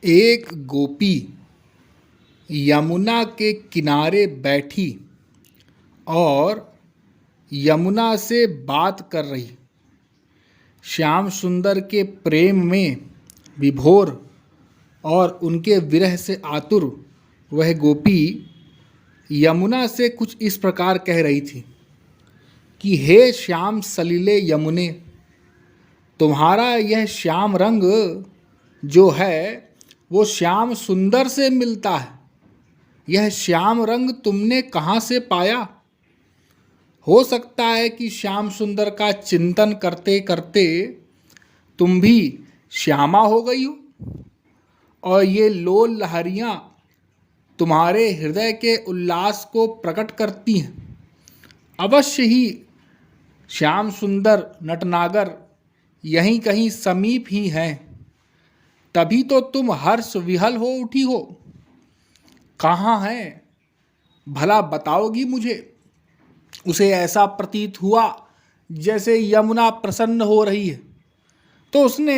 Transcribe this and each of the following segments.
एक गोपी यमुना के किनारे बैठी और यमुना से बात कर रही। श्याम सुंदर के प्रेम में विभोर और उनके विरह से आतुर वह गोपी यमुना से कुछ इस प्रकार कह रही थी कि हे श्याम सलिले यमुने, तुम्हारा यह श्याम रंग जो है वो श्याम सुंदर से मिलता है। यह श्याम रंग तुमने कहाँ से पाया? हो सकता है कि श्याम सुंदर का चिंतन करते करते तुम भी श्यामा हो गई हो और ये लोल लहरियाँ तुम्हारे हृदय के उल्लास को प्रकट करती हैं। अवश्य ही श्याम सुंदर नटनागर यहीं कहीं समीप ही हैं, तभी तो तुम हर्ष विहल हो उठी हो। कहाँ हैं भला, बताओगी मुझे? उसे ऐसा प्रतीत हुआ जैसे यमुना प्रसन्न हो रही है, तो उसने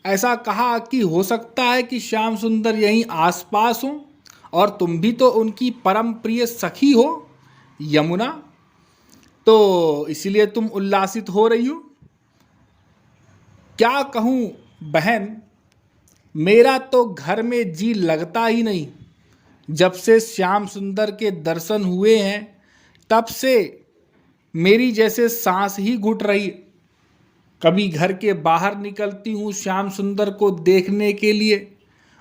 ऐसा कहा कि हो सकता है कि श्याम सुंदर यहीं आसपास हो और तुम भी तो उनकी परम प्रिय सखी हो यमुना, तो इसलिए तुम उल्लासित हो रही हो। क्या कहूँ बहन, मेरा तो घर में जी लगता ही नहीं। जब से श्याम सुंदर के दर्शन हुए हैं तब से मेरी जैसे सांस ही घुट रही। कभी घर के बाहर निकलती हूँ श्याम सुंदर को देखने के लिए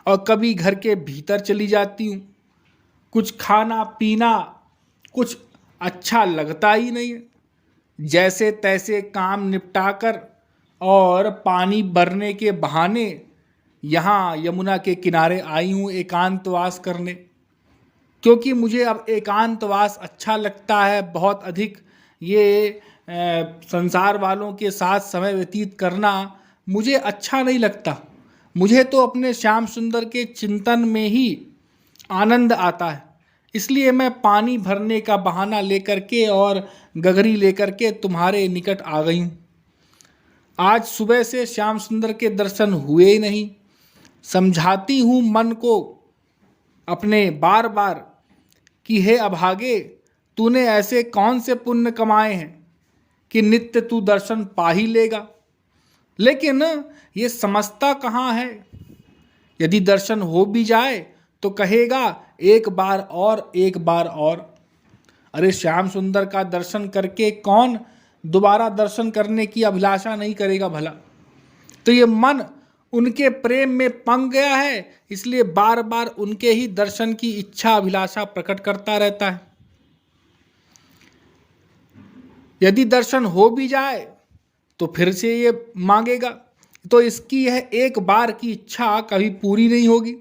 और कभी घर के भीतर चली जाती हूँ। कुछ खाना पीना कुछ अच्छा लगता ही नहीं है। जैसे तैसे काम निपटाकर और पानी भरने के बहाने यहाँ यमुना के किनारे आई हूँ एकांतवास करने, क्योंकि मुझे अब एकांतवास अच्छा लगता है बहुत अधिक। ये संसार वालों के साथ समय व्यतीत करना मुझे अच्छा नहीं लगता। मुझे तो अपने श्याम सुंदर के चिंतन में ही आनंद आता है। इसलिए मैं पानी भरने का बहाना लेकर के और गगरी लेकर के तुम्हारे निकट आ गई हूँ। आज सुबह से श्याम सुंदर के दर्शन हुए ही नहीं। समझाती हूँ मन को अपने बार बार कि हे अभागे, तूने ऐसे कौन से पुण्य कमाए हैं कि नित्य तू दर्शन पा ही लेगा। लेकिन ये समझता कहाँ है। यदि दर्शन हो भी जाए तो कहेगा एक बार और एक बार और। अरे श्याम सुंदर का दर्शन करके कौन दोबारा दर्शन करने की अभिलाषा नहीं करेगा भला। तो ये मन उनके प्रेम में पंग गया है, इसलिए बार बार उनके ही दर्शन की इच्छा अभिलाषा प्रकट करता रहता है। यदि दर्शन हो भी जाए तो फिर से ये मांगेगा, तो इसकी यह एक बार की इच्छा कभी पूरी नहीं होगी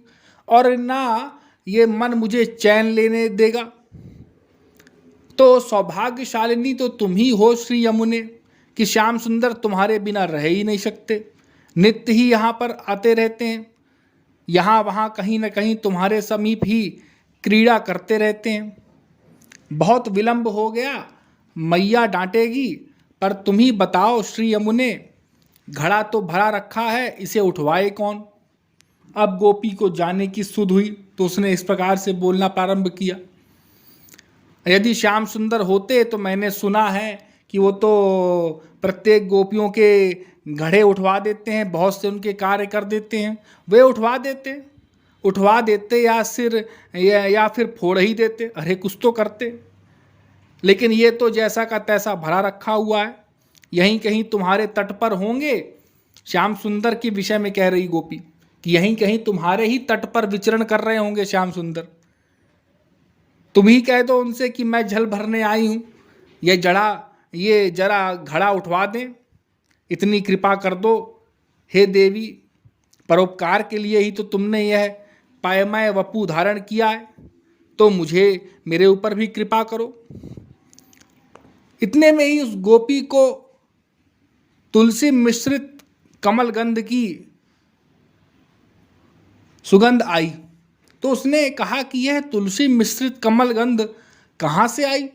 और ना ये मन मुझे चैन लेने देगा। तो सौभाग्यशालिनी तो तुम ही हो श्री यमुने कि श्याम सुंदर तुम्हारे बिना रह ही नहीं सकते। नित्य ही यहाँ पर आते रहते हैं, यहाँ वहाँ कहीं न कहीं तुम्हारे समीप ही क्रीड़ा करते रहते हैं। बहुत विलंब हो गया, मैया डांटेगी, पर तुम ही बताओ श्री यमुने, घड़ा तो भरा रखा है, इसे उठवाए कौन? अब गोपी को जाने की सुध हुई तो उसने इस प्रकार से बोलना प्रारंभ किया। यदि श्याम सुंदर होते तो मैंने सुना है कि वो तो प्रत्येक गोपियों के घड़े उठवा देते हैं, बहुत से उनके कार्य कर देते हैं। वे उठवा देते या फिर फोड़ ही देते। अरे कुछ तो करते। लेकिन ये तो जैसा का तैसा भरा रखा हुआ है, यहीं कहीं तुम्हारे तट पर होंगे। श्याम सुंदर के विषय में कह रही गोपी कि यहीं कहीं तुम्हारे ही तट पर विचरण कर रहे होंगे श्याम सुंदर। तुम ही कह दो उनसे कि मैं जल भरने आई हूँ, ये जरा घड़ा उठवा दें, इतनी कृपा कर दो हे देवी। परोपकार के लिए ही तो तुमने यह पायमय वपु धारण किया है, तो मुझे मेरे ऊपर भी कृपा करो। इतने में ही उस गोपी को तुलसी मिश्रित कमलगंध की सुगंध आई, तो उसने कहा कि यह तुलसी मिश्रित कमलगंध कहाँ से आई?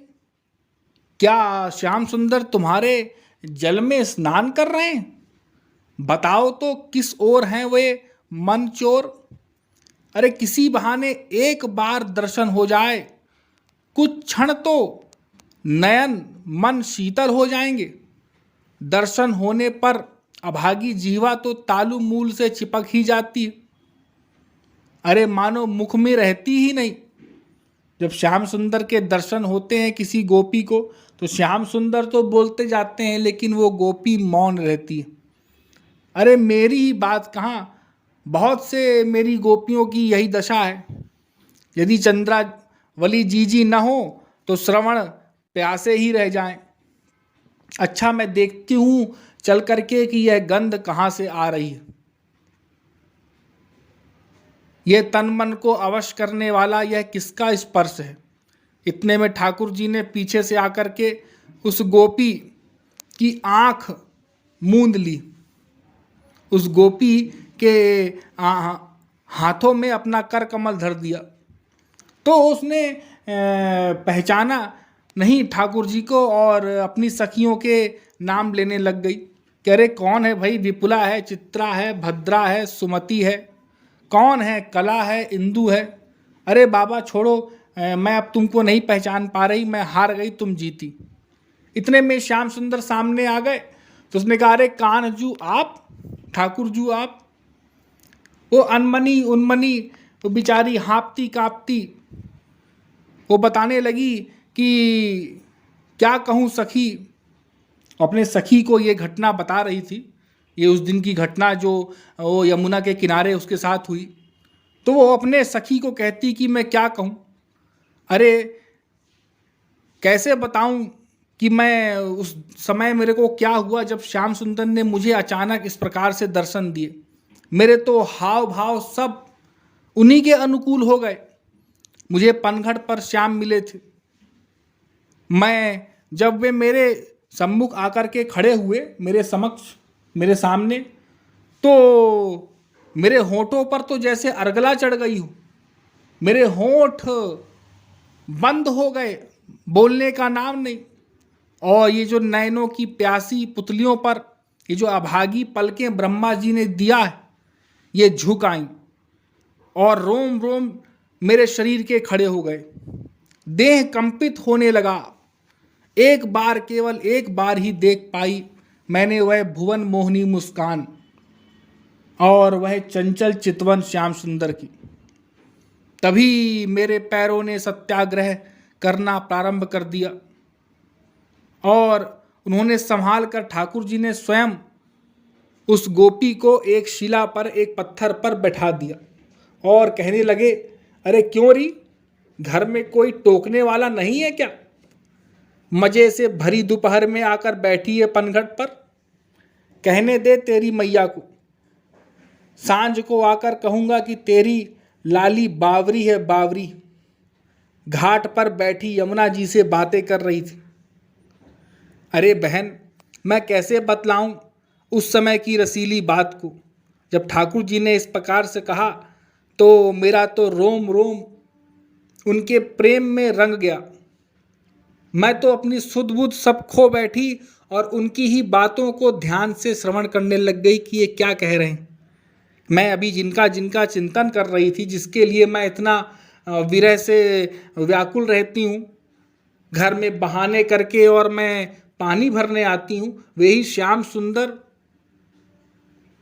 क्या श्याम सुंदर तुम्हारे जल में स्नान कर रहे हैं? बताओ तो किस ओर हैं वे मन चोर? अरे किसी बहाने एक बार दर्शन हो जाए, कुछ क्षण तो नयन मन शीतल हो जाएंगे। दर्शन होने पर अभागी जीवा तो तालु मूल से चिपक ही जाती है। अरे मानो मुख में रहती ही नहीं। जब श्याम सुंदर के दर्शन होते हैं किसी गोपी को, तो श्याम सुंदर तो बोलते जाते हैं, लेकिन वो गोपी मौन रहती है। अरे मेरी ही बात कहाँ, बहुत से मेरी गोपियों की यही दशा है। यदि चंद्रावली जीजी न हो तो श्रवण प्यासे ही रह जाएं। अच्छा, मैं देखती हूँ चल करके कि यह गंध कहाँ से आ रही है। यह तन मन को अवश करने वाला यह किसका स्पर्श है। इतने में ठाकुर जी ने पीछे से आकर के उस गोपी की आंख मूंद ली। उस गोपी के हाथों में अपना कर कमल धर दिया। तो उसने पहचाना नहीं ठाकुर जी को और अपनी सखियों के नाम लेने लग गई। कह रहे कौन है भाई, विपुला है, चित्रा है, भद्रा है, सुमति है, कौन है, कला है, इंदु है। अरे बाबा छोड़ो, मैं अब तुमको नहीं पहचान पा रही, मैं हार गई, तुम जीती। इतने में श्याम सुंदर सामने आ गए। तो उसने कहा अरे कान्हजू आप, ठाकुर जू आप। वो अनमनी उन्मनी वो बेचारी हाँपती काँपती वो बताने लगी कि क्या कहूँ सखी। अपने सखी को ये घटना बता रही थी, ये उस दिन की घटना जो वो यमुना के किनारे उसके साथ हुई। तो वो अपने सखी को कहती कि मैं क्या कहूँ, अरे कैसे बताऊँ कि मैं उस समय मेरे को क्या हुआ जब श्याम सुंदर ने मुझे अचानक इस प्रकार से दर्शन दिए। मेरे तो हाव भाव सब उन्हीं के अनुकूल हो गए। मुझे पनघट पर श्याम मिले थे। मैं जब वे मेरे सम्मुख आकर के खड़े हुए, मेरे समक्ष, मेरे सामने, तो मेरे होठों पर तो जैसे अर्गला चढ़ गई हो। मेरे होठ बंद हो गए, बोलने का नाम नहीं। और ये जो नैनों की प्यासी पुतलियों पर ये जो अभागी पलकें ब्रह्मा जी ने दिया है, ये झुक आईं और रोम रोम मेरे शरीर के खड़े हो गए। देह कंपित होने लगा। एक बार, केवल एक बार ही देख पाई मैंने वह भुवन मोहनी मुस्कान और वह चंचल चितवन श्याम सुंदर की। तभी मेरे पैरों ने सत्याग्रह करना प्रारंभ कर दिया और उन्होंने संभाल कर, ठाकुर जी ने स्वयं उस गोपी को एक शिला पर, एक पत्थर पर बैठा दिया और कहने लगे अरे क्यों री, घर में कोई टोकने वाला नहीं है क्या? मजे से भरी दोपहर में आकर बैठी है पनघट पर। कहने दे तेरी मैया को, सांझ को आकर कहूँगा कि तेरी लाली बावरी है बावरी, घाट पर बैठी यमुना जी से बातें कर रही थी। अरे बहन, मैं कैसे बतलाऊं उस समय की रसीली बात को। जब ठाकुर जी ने इस प्रकार से कहा तो मेरा तो रोम रोम उनके प्रेम में रंग गया। मैं तो अपनी सुध बुध सब खो बैठी और उनकी ही बातों को ध्यान से श्रवण करने लग गई कि ये क्या कह रहे हैं। मैं अभी जिनका जिनका चिंतन कर रही थी, जिसके लिए मैं इतना विरह से व्याकुल रहती हूँ, घर में बहाने करके और मैं पानी भरने आती हूँ, वही श्याम सुंदर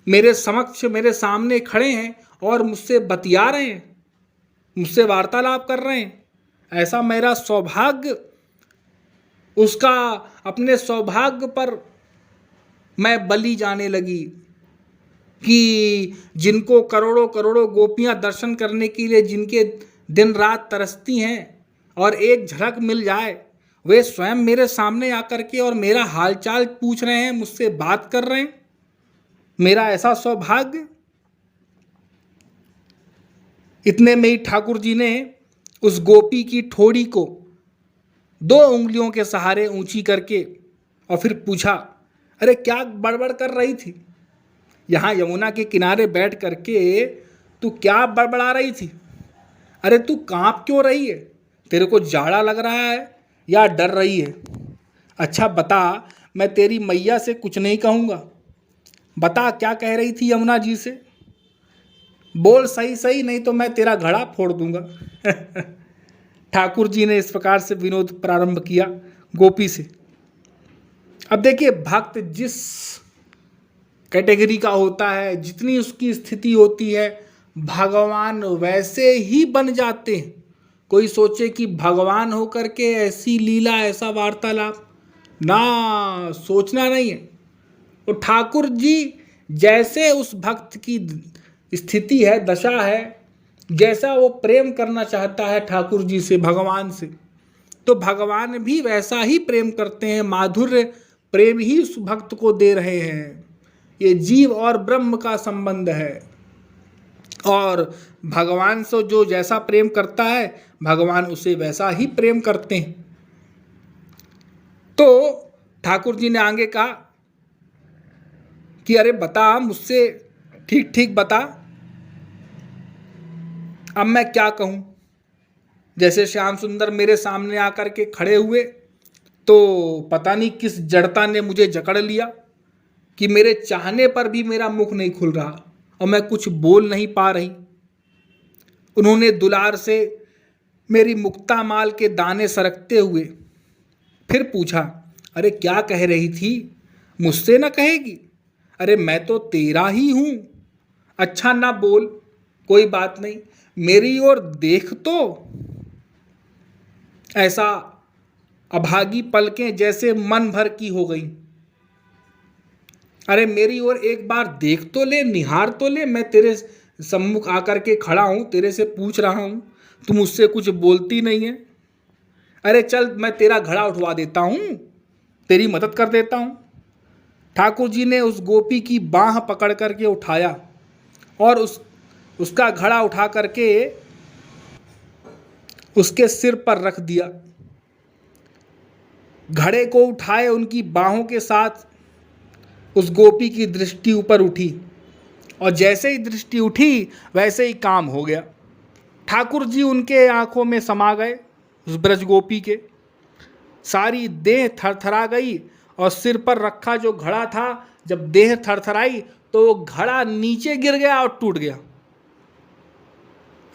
मेरे समक्ष, मेरे सामने खड़े हैं और मुझसे बतिया रहे हैं, मुझसे वार्तालाप कर रहे हैं। ऐसा मेरा सौभाग्य, उसका अपने सौभाग्य पर मैं बलि जाने लगी कि जिनको करोड़ों करोड़ों गोपियां दर्शन करने के लिए जिनके दिन रात तरसती हैं और एक झलक मिल जाए, वे स्वयं मेरे सामने आकर के और मेरा हालचाल पूछ रहे हैं, मुझसे बात कर रहे हैं। मेरा ऐसा सौभाग्य। इतने में ही ठाकुर जी ने उस गोपी की ठोड़ी को 2 उंगलियों के सहारे ऊंची करके और फिर पूछा अरे क्या बड़बड़ कर रही थी? यहाँ यमुना के किनारे बैठ करके तू क्या बड़बड़ा रही थी? अरे तू कांप क्यों रही है? तेरे को जाड़ा लग रहा है या डर रही है? अच्छा बता, मैं तेरी मैया से कुछ नहीं कहूँगा। बता क्या कह रही थी यमुना जी से? बोल सही सही, नहीं तो मैं तेरा घड़ा फोड़ दूंगा। ठाकुर जी ने इस प्रकार से विनोद प्रारंभ किया गोपी से। अब देखिए, भक्त जिस कैटेगरी का होता है, जितनी उसकी स्थिति होती है, भगवान वैसे ही बन जाते हैं। कोई सोचे कि भगवान होकर के ऐसी लीला, ऐसा वार्तालाप, ना, सोचना नहीं है। तो ठाकुर जी जैसे उस भक्त की स्थिति है, दशा है, जैसा वो प्रेम करना चाहता है ठाकुर जी से, भगवान से, तो भगवान भी वैसा ही प्रेम करते हैं, माधुर्य प्रेम ही उस भक्त को दे रहे हैं। ये जीव और ब्रह्म का संबंध है, और भगवान से जो जैसा प्रेम करता है, भगवान उसे वैसा ही प्रेम करते हैं। तो ठाकुर जी ने आगे कहा कि अरे बता, मुझसे ठीक ठीक बता, अब मैं क्या कहूँ। जैसे श्याम सुंदर मेरे सामने आकर के खड़े हुए, तो पता नहीं किस जड़ता ने मुझे जकड़ लिया कि मेरे चाहने पर भी मेरा मुख नहीं खुल रहा और मैं कुछ बोल नहीं पा रही। उन्होंने दुलार से मेरी मुक्ता माल के दाने सरकते हुए फिर पूछा, अरे क्या कह रही थी, मुझसे ना कहेगी? अरे मैं तो तेरा ही हूँ। अच्छा ना बोल, कोई बात नहीं, मेरी ओर देख तो। ऐसा अभागी पलकें जैसे मन भर की हो गई। अरे मेरी ओर एक बार देख तो ले, निहार तो ले, मैं तेरे सम्मुख आकर के खड़ा हूँ, तेरे से पूछ रहा हूँ, तुम मुझसे कुछ बोलती नहीं है। अरे चल, मैं तेरा घड़ा उठवा देता हूँ, तेरी मदद कर देता हूँ। ठाकुर जी ने उस गोपी की बाँह पकड़ करके उठाया और उसका घड़ा उठा करके उसके सिर पर रख दिया। घड़े को उठाए उनकी बाहों के साथ उस गोपी की दृष्टि ऊपर उठी, और जैसे ही दृष्टि उठी वैसे ही काम हो गया। ठाकुर जी उनके आंखों में समा गए, उस ब्रज गोपी के। सारी देह थरथरा गई, और सिर पर रखा जो घड़ा था, जब देह थरथराई तो वो घड़ा नीचे गिर गया और टूट गया।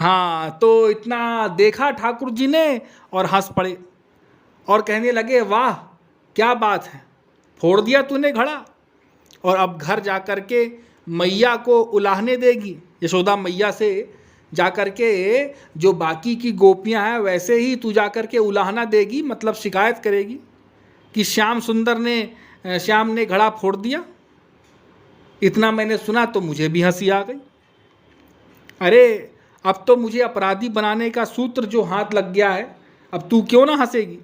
हाँ, तो इतना देखा ठाकुर जी ने और हंस पड़े और कहने लगे, वाह क्या बात है, फोड़ दिया तूने घड़ा, और अब घर जाकर के मैया को उलाहने देगी। यशोदा मैया से जाकर के जो बाकी की गोपियां हैं वैसे ही तू जाकर के उलाहना देगी, मतलब शिकायत करेगी कि श्याम ने घड़ा फोड़ दिया। इतना मैंने सुना तो मुझे भी हंसी आ गई। अरे अब तो मुझे अपराधी बनाने का सूत्र जो हाथ लग गया है, अब तू क्यों ना हंसेगी।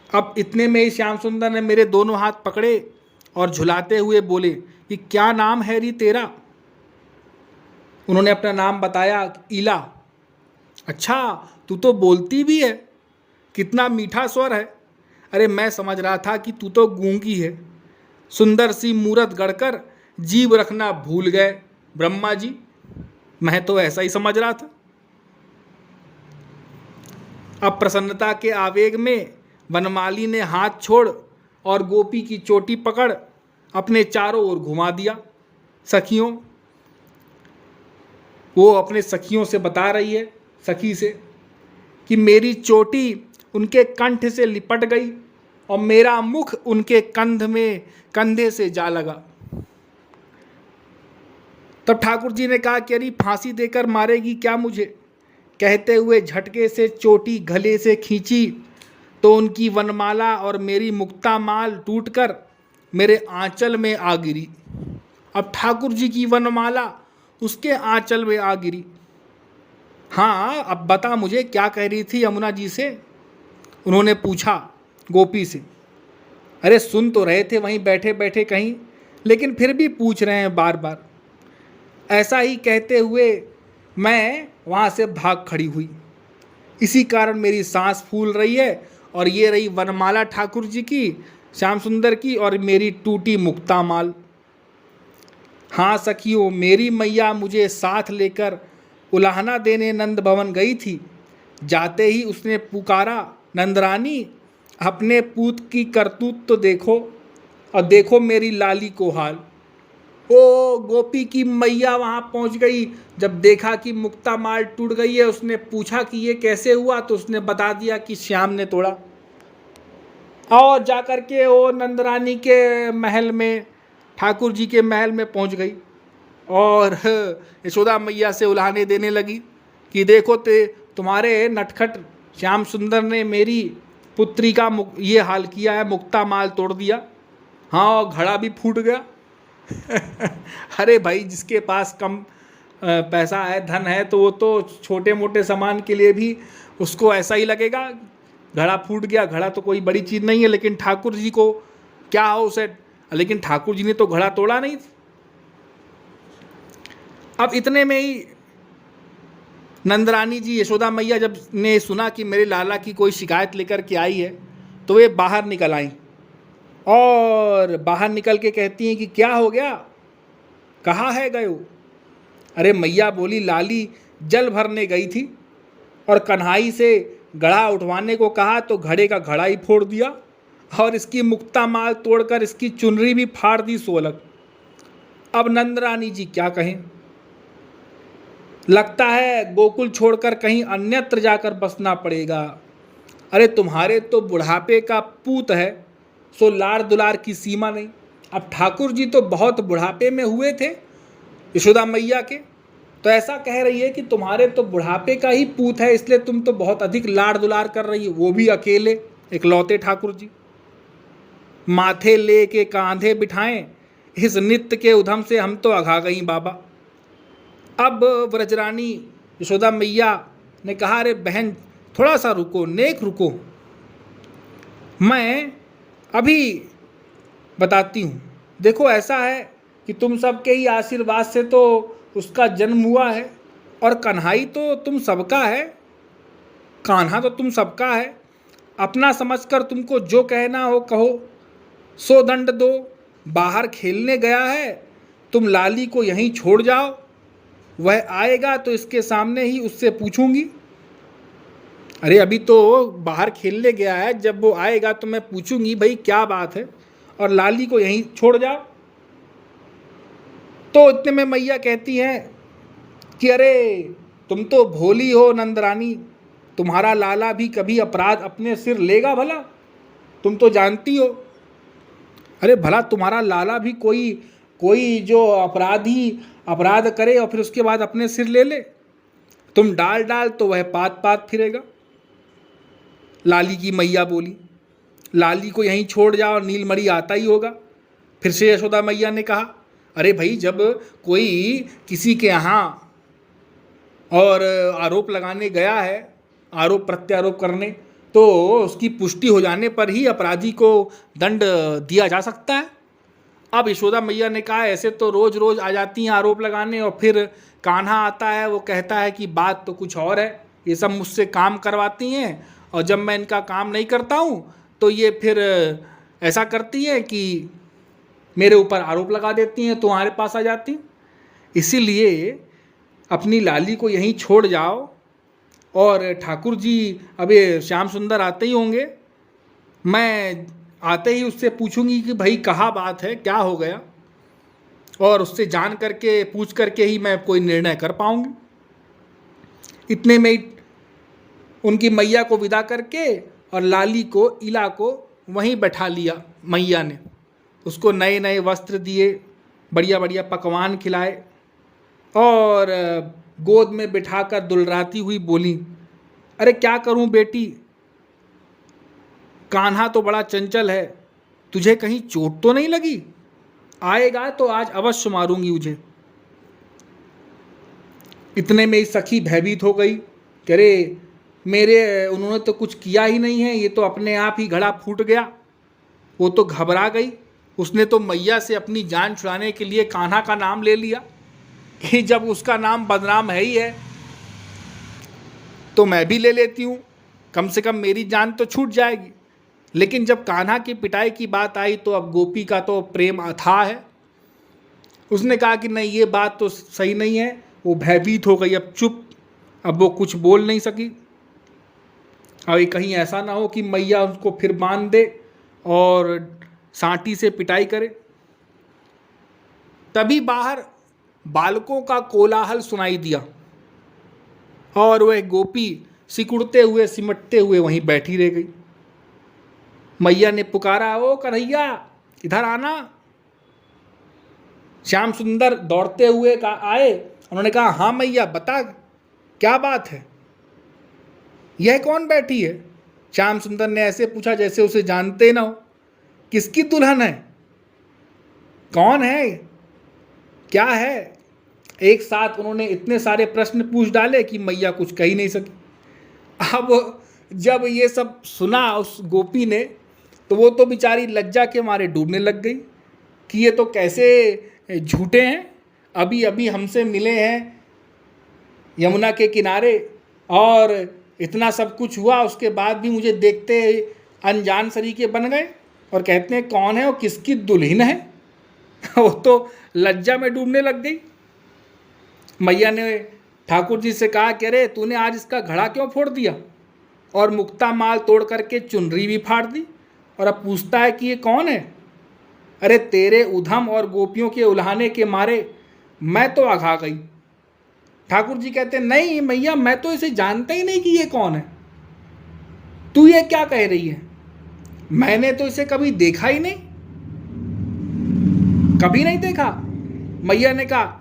अब इतने में ही श्याम सुंदर ने मेरे दोनों हाथ पकड़े और झुलाते हुए बोले कि क्या नाम है री तेरा? उन्होंने अपना नाम बताया, ईला। अच्छा, तू तो बोलती भी है, कितना मीठा स्वर है। अरे मैं समझ रहा था कि तू तो गूंगी है। सुंदर सी मूरत गढ़कर जीव रखना भूल गए ब्रह्मा जी, मैं तो ऐसा ही समझ रहा था। अब प्रसन्नता के आवेग में वनमाली ने हाथ छोड़ और गोपी की चोटी पकड़ अपने चारों ओर घुमा दिया। सखियों, वो अपने सखियों से बता रही है, सखी से, कि मेरी चोटी उनके कंठ से लिपट गई और मेरा मुख उनके कंधे से जा लगा। तब ठाकुर जी ने कहा कि अरे फांसी देकर मारेगी क्या मुझे? कहते हुए झटके से चोटी गले से खींची तो उनकी वनमाला और मेरी मुक्ता माल टूटकर मेरे आंचल में आ गिरी। अब ठाकुर जी की वनमाला उसके आंचल में आ गिरी। हाँ, अब बता मुझे क्या कह रही थी यमुना जी से? उन्होंने पूछा गोपी से। अरे सुन तो रहे थे वहीं बैठे बैठे कहीं, लेकिन फिर भी पूछ रहे हैं बार बार। ऐसा ही कहते हुए मैं वहाँ से भाग खड़ी हुई। इसी कारण मेरी सांस फूल रही है, और ये रही वनमाला ठाकुर जी की, श्याम सुंदर की, और मेरी टूटी मुक्ता माल। हाँ सखियों, मेरी मैया मुझे साथ लेकर उलाहना देने नंद भवन गई थी। जाते ही उसने पुकारा, नंदरानी अपने पूत की करतूत तो देखो, और देखो मेरी लाली को हाल। ओ गोपी की मैया वहां पहुंच गई। जब देखा कि मुक्ता माल टूट गई है, उसने पूछा कि ये कैसे हुआ, तो उसने बता दिया कि श्याम ने तोड़ा। और जाकर के वो नंदरानी के महल में, ठाकुर जी के महल में पहुंच गई और यशोदा मैया से उल्हाने देने लगी कि देखो तुम्हारे नटखट श्याम सुंदर ने मेरी पुत्री का ये हाल किया है, मुक्ता माल तोड़ दिया। हाँ, और घड़ा भी फूट गया। अरे भाई, जिसके पास कम पैसा है, धन है, तो वो तो छोटे मोटे सामान के लिए भी उसको ऐसा ही लगेगा। घड़ा फूट गया, घड़ा तो कोई बड़ी चीज़ नहीं है, लेकिन ठाकुर जी को क्या हो उसे, लेकिन ठाकुर जी ने तो घड़ा तोड़ा नहीं। अब इतने में ही नंदरानी जी, यशोदा मैया जब ने सुना कि मेरे लाला की कोई शिकायत लेकर के आई है, तो वे बाहर निकल आई और बाहर निकल के कहती हैं कि क्या हो गया, कहाँ है गए हो? अरे मैया बोली, लाली जल भरने गई थी और कन्हाई से घड़ा उठवाने को कहा तो घड़े का घड़ा ही फोड़ दिया और इसकी मुक्ता माल तोड़कर इसकी चुनरी भी फाड़ दी 16। अब नंदरानी जी क्या कहें, लगता है गोकुल छोड़कर कहीं अन्यत्र जाकर बसना पड़ेगा। अरे तुम्हारे तो बुढ़ापे का पूत है, सो लाड़ दुलार की सीमा नहीं। अब ठाकुर जी तो बहुत बुढ़ापे में हुए थे यशोदा मैया के, तो ऐसा कह रही है कि तुम्हारे तो बुढ़ापे का ही पूत है, इसलिए तुम तो बहुत अधिक लाड़ दुलार कर रही हो, वो भी अकेले इकलौते ठाकुर जी। माथे ले के कांधे बिठाएं, इस नित्य के उधम से हम तो अघा गई बाबा। अब व्रजरानी यशोदा मैया ने कहा, अरे बहन थोड़ा सा रुको, नेक रुको, मैं अभी बताती हूँ। देखो ऐसा है कि तुम सबके ही आशीर्वाद से तो उसका जन्म हुआ है और कन्हाई तो तुम सबका है, कान्हा तो तुम सबका है। अपना समझकर तुमको जो कहना हो कहो, सो दंड दो। बाहर खेलने गया है, तुम लाली को यहीं छोड़ जाओ, वह आएगा तो इसके सामने ही उससे पूछूंगी। अरे अभी तो बाहर खेलने गया है, जब वो आएगा तो मैं पूछूंगी भाई क्या बात है, और लाली को यहीं छोड़ जाओ। तो इतने में मैया कहती हैं कि अरे तुम तो भोली हो नंदरानी, तुम्हारा लाला भी कभी अपराध अपने सिर लेगा भला? तुम तो जानती हो। अरे भला तुम्हारा लाला भी कोई जो अपराध करे और फिर उसके बाद अपने सिर ले ले? तुम डाल तो वह पात पात फिरेगा। लाली की मैया बोली, लाली को यहीं छोड़ जाओ, नीलमणि आता ही होगा। फिर से यशोदा मैया ने कहा, अरे भाई जब कोई किसी के यहाँ और आरोप लगाने गया है, आरोप प्रत्यारोप करने, तो उसकी पुष्टि हो जाने पर ही अपराधी को दंड दिया जा सकता है। अब यशोदा मैया ने कहा, ऐसे तो रोज़ रोज़ आ जाती हैं आरोप लगाने, और फिर कान्हा आता है, वो कहता है कि बात तो कुछ और है, ये सब मुझसे काम करवाती हैं, और जब मैं इनका काम नहीं करता हूँ तो ये फिर ऐसा करती है कि मेरे ऊपर आरोप लगा देती हैं, तुम्हारे पास आ जाती। इसीलिए अपनी लाली को यहीं छोड़ जाओ, और ठाकुर जी अभी श्याम सुंदर आते ही होंगे, मैं आते ही उससे पूछूंगी कि भाई कहाँ बात है, क्या हो गया, और उससे जान करके पूछ करके ही मैं कोई निर्णय कर पाऊंगी। इतने में ही उनकी मैया को विदा करके और लाली को, इला को वहीं बैठा लिया मैया ने। उसको नए नए वस्त्र दिए, बढ़िया बढ़िया पकवान खिलाए, और गोद में बिठाकर दुलराती हुई बोली, अरे क्या करूं बेटी, कान्हा तो बड़ा चंचल है, तुझे कहीं चोट तो नहीं लगी? आएगा तो आज अवश्य मारूंगी उसे। इतने में ही सखी भयभीत हो गई कि अरे उन्होंने तो कुछ किया ही नहीं है, ये तो अपने आप ही घड़ा फूट गया। वो तो घबरा गई, उसने तो मैया से अपनी जान छुड़ाने के लिए कान्हा का नाम ले लिया कि जब उसका नाम बदनाम है ही है तो मैं भी ले लेती हूँ, कम से कम मेरी जान तो छूट जाएगी। लेकिन जब कान्हा की पिटाई की बात आई तो अब गोपी का तो प्रेम अथाह है, उसने कहा कि नहीं ये बात तो सही नहीं है। वो भयभीत हो गई, अब चुप, अब वो कुछ बोल नहीं सकी। अब कहीं ऐसा ना हो कि मैया उसको फिर बांध दे और सांटी से पिटाई करे। तभी बाहर बालकों का कोलाहल सुनाई दिया और वह गोपी सिकुड़ते हुए सिमटते हुए वहीं बैठी रह गई। मैया ने पुकारा, ओ कन्हैया इधर आना। श्याम सुंदर दौड़ते हुए आए। उन्होंने कहा, हाँ मैया बता, क्या बात है, यह कौन बैठी है? श्याम सुंदर ने ऐसे पूछा जैसे उसे जानते ना हो। किसकी दुल्हन है, कौन है, क्या है? एक साथ उन्होंने इतने सारे प्रश्न पूछ डाले कि मैया कुछ कह ही नहीं सकी। अब जब ये सब सुना उस गोपी ने, तो वो तो बेचारी लज्जा के मारे डूबने लग गई कि ये तो कैसे झूठे हैं, अभी अभी हमसे मिले हैं यमुना के किनारे और इतना सब कुछ हुआ, उसके बाद भी मुझे देखते अनजान सरीके बन गए और कहते हैं कौन है और किसकी दुल्हन है। वो तो लज्जा में डूबने लग गई। मैया ने ठाकुर जी से कहा कि अरे तूने आज इसका घड़ा क्यों फोड़ दिया और मुक्ता माल तोड़ करके चुनरी भी फाड़ दी, और अब पूछता है कि ये कौन है? अरे तेरे उधम और गोपियों के उल्हाने के मारे मैं तो आघा गई। ठाकुर जी कहते, नहीं मैया, मैं तो इसे जानता ही नहीं कि ये कौन है, तू ये क्या कह रही है? मैंने तो इसे कभी देखा ही नहीं, कभी नहीं देखा। मैया ने कहा,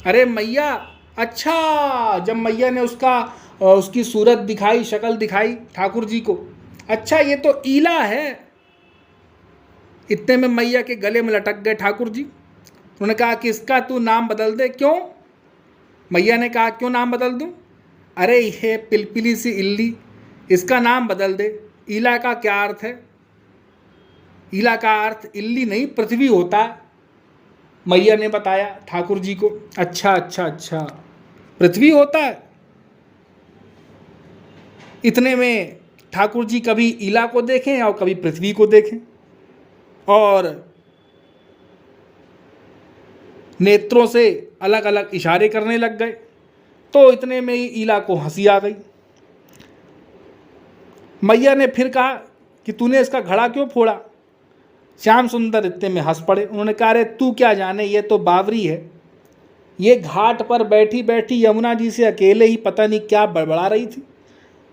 अरे मैया, अच्छा, जब मैया ने उसकी सूरत दिखाई, शक्ल दिखाई ठाकुर जी को, अच्छा ये तो ईला है। इतने में मैया के गले में लटक गए ठाकुर जी। उन्होंने कहा कि इसका तू नाम बदल दे। क्यों? मैया ने कहा, क्यों नाम बदल दूं? अरे ये पिलपिली सी इल्ली, इसका नाम बदल दे। ईला का क्या अर्थ है? ईला का अर्थ इल्ली नहीं, पृथ्वी होता है। मैया ने बताया ठाकुर जी को। अच्छा अच्छा अच्छा, पृथ्वी होता है। इतने में ठाकुर जी कभी ईला को देखें और कभी पृथ्वी को देखें और नेत्रों से अलग अलग इशारे करने लग गए। तो इतने में ही ईला को हंसी आ गई। मैया ने फिर कहा कि तूने इसका घड़ा क्यों फोड़ा? श्याम सुंदर इतने में हंस पड़े। उन्होंने कहा, अरे तू क्या जाने, ये तो बावरी है, ये घाट पर बैठी बैठी यमुना जी से अकेले ही पता नहीं क्या बड़बड़ा रही थी।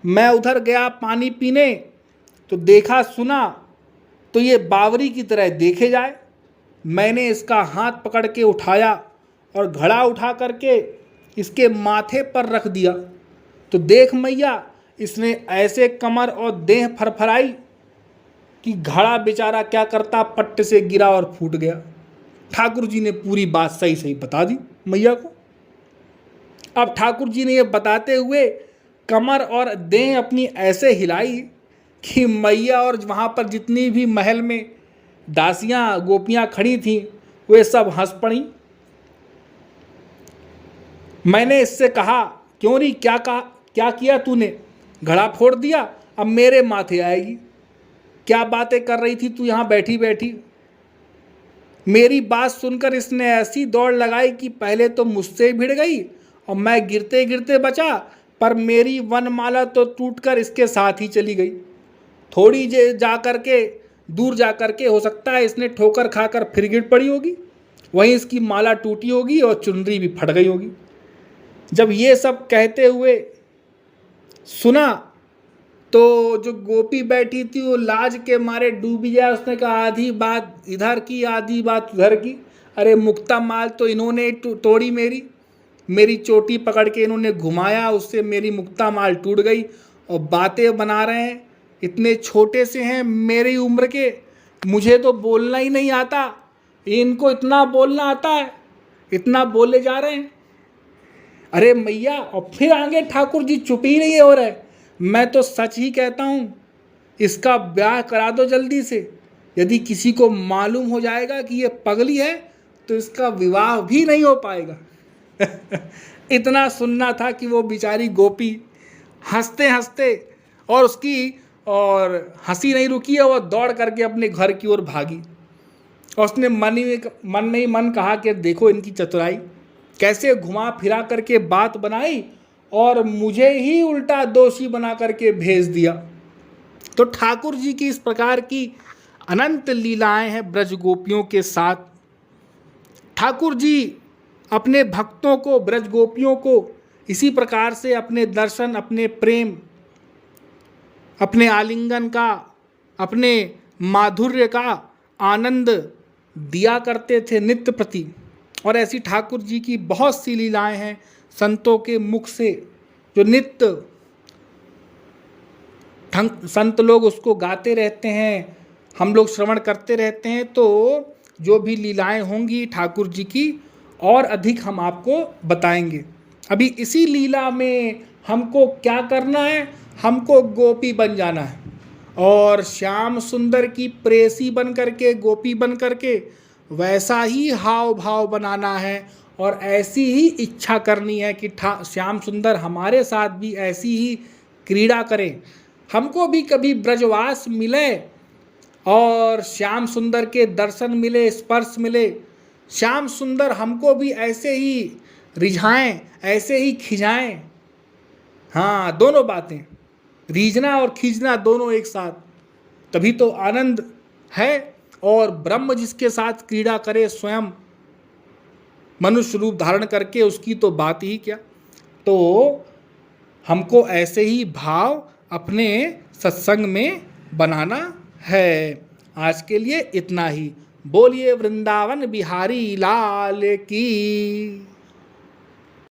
मैं उधर गया पानी पीने तो देखा सुना तो ये बावरी की तरह देखे जाए। मैंने इसका हाथ पकड़ के उठाया और घड़ा उठा करके इसके माथे पर रख दिया तो देख मैया, इसने ऐसे कमर और देह फरफराई कि घड़ा बेचारा क्या करता, पट्ट से गिरा और फूट गया। ठाकुर जी ने पूरी बात सही सही बता दी मैया को। अब ठाकुर जी ने ये बताते हुए कमर और देह अपनी ऐसे हिलाई कि मैया और वहाँ पर जितनी भी महल में दासियाँ गोपियाँ खड़ी थीं वे सब हंस पड़ी। मैंने इससे कहा, क्यों नहीं, क्या कहा, क्या किया तूने? घड़ा फोड़ दिया, अब मेरे माथे आएगी। क्या बातें कर रही थी तू यहाँ बैठी बैठी? मेरी बात सुनकर इसने ऐसी दौड़ लगाई कि पहले तो मुझसे भिड़ गई और मैं गिरते गिरते बचा, पर मेरी वनमाला तो टूटकर इसके साथ ही चली गई। थोड़ी जा करके दूर जा करके हो सकता है इसने ठोकर खाकर फिर गिर पड़ी होगी, वहीं इसकी माला टूटी होगी और चुनरी भी फट गई होगी। जब ये सब कहते हुए सुना तो जो गोपी बैठी थी वो लाज के मारे डूबी जाए। उसने कहा, आधी बात इधर की आधी बात उधर की। अरे मुक्ता माल तो इन्होंने तोड़ी, मेरी चोटी पकड़ के इन्होंने घुमाया, उससे मेरी मुक्ता माल टूट गई और बातें बना रहे हैं। इतने छोटे से हैं मेरी उम्र के, मुझे तो बोलना ही नहीं आता, इनको इतना बोलना आता है, इतना बोले जा रहे हैं। अरे मैया, और फिर आगे ठाकुर जी चुप ही नहीं हो रहे। मैं तो सच ही कहता हूँ, इसका ब्याह करा दो जल्दी से। यदि किसी को मालूम हो जाएगा कि ये पगली है तो इसका विवाह भी नहीं हो पाएगा। इतना सुनना था कि वो बेचारी गोपी हंसते हंसते और हंसी नहीं रुकी है, वो दौड़ करके अपने घर की ओर भागी। और उसने मन में ही मन कहा कि देखो इनकी चतुराई, कैसे घुमा फिरा करके बात बनाई और मुझे ही उल्टा दोषी बना करके भेज दिया। तो ठाकुर जी की इस प्रकार की अनंत लीलाएं हैं ब्रज गोपियों के साथ। ठाकुर जी अपने भक्तों को, ब्रज गोपियों को इसी प्रकार से अपने दर्शन, अपने प्रेम, अपने आलिंगन का, अपने माधुर्य का आनंद दिया करते थे नित्य प्रति। और ऐसी ठाकुर जी की बहुत सी लीलाएं हैं संतों के मुख से, जो नित्य संत लोग उसको गाते रहते हैं, हम लोग श्रवण करते रहते हैं। तो जो भी लीलाएं होंगी ठाकुर जी की और अधिक हम आपको बताएंगे। अभी इसी लीला में हमको क्या करना है, हमको गोपी बन जाना है और श्याम सुंदर की प्रेसी बन करके, गोपी बन करके वैसा ही हाव भाव बनाना है और ऐसी ही इच्छा करनी है कि श्याम सुंदर हमारे साथ भी ऐसी ही क्रीड़ा करें, हमको भी कभी ब्रजवास मिले और श्याम सुंदर के दर्शन मिले, स्पर्श मिले, श्याम सुंदर हमको भी ऐसे ही रिझाएं, ऐसे ही खिंचाएं। हाँ, दोनों बातें, रीझना और खींचना दोनों एक साथ, तभी तो आनंद है। और ब्रह्म जिसके साथ क्रीड़ा करे स्वयं मनुष्य रूप धारण करके, उसकी तो बात ही क्या। तो हमको ऐसे ही भाव अपने सत्संग में बनाना है। आज के लिए इतना ही। बोलिए वृंदावन बिहारी लाल की।